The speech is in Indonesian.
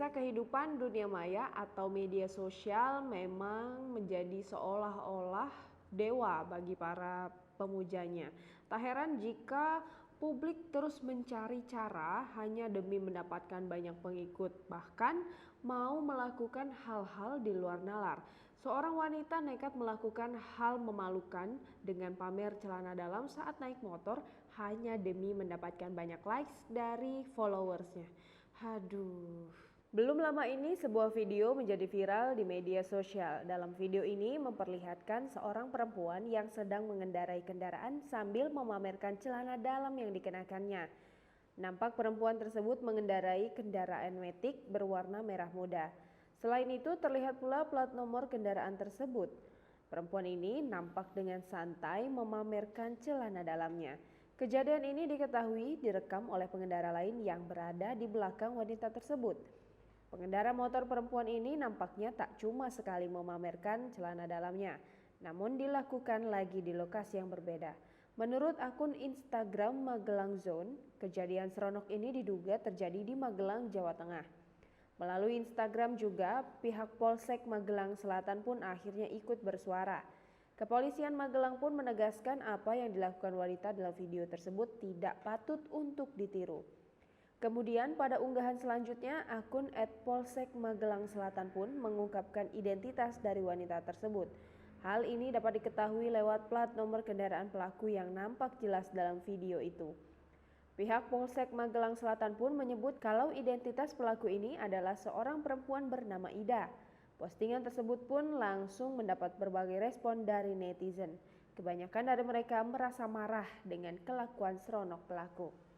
Pemirsa, kehidupan dunia maya atau media sosial memang menjadi seolah-olah dewa bagi para pemujanya. Tak heran jika publik terus mencari cara hanya demi mendapatkan banyak pengikut, bahkan mau melakukan hal-hal di luar nalar. Seorang wanita nekat melakukan hal memalukan dengan pamer celana dalam saat naik motor hanya demi mendapatkan banyak likes dari followersnya. Haduh. Belum lama ini sebuah video menjadi viral di media sosial. Dalam video ini memperlihatkan seorang perempuan yang sedang mengendarai kendaraan sambil memamerkan celana dalam yang dikenakannya. Nampak perempuan tersebut mengendarai kendaraan Matic berwarna merah muda. Selain itu terlihat pula plat nomor kendaraan tersebut. Perempuan ini nampak dengan santai memamerkan celana dalamnya. Kejadian ini diketahui direkam oleh pengendara lain yang berada di belakang wanita tersebut. Pengendara motor perempuan ini nampaknya tak cuma sekali memamerkan celana dalamnya, namun dilakukan lagi di lokasi yang berbeda. Menurut akun Instagram Magelang Zone, kejadian seronok ini diduga terjadi di Magelang, Jawa Tengah. Melalui Instagram juga, pihak Polsek Magelang Selatan pun akhirnya ikut bersuara. Kepolisian Magelang pun menegaskan apa yang dilakukan wanita dalam video tersebut tidak patut untuk ditiru. Kemudian pada unggahan selanjutnya, akun @polsek Magelang Selatan pun mengungkapkan identitas dari wanita tersebut. Hal ini dapat diketahui lewat plat nomor kendaraan pelaku yang nampak jelas dalam video itu. Pihak Polsek Magelang Selatan pun menyebut kalau identitas pelaku ini adalah seorang perempuan bernama Ida. Postingan tersebut pun langsung mendapat berbagai respon dari netizen. Kebanyakan dari mereka merasa marah dengan kelakuan seronok pelaku.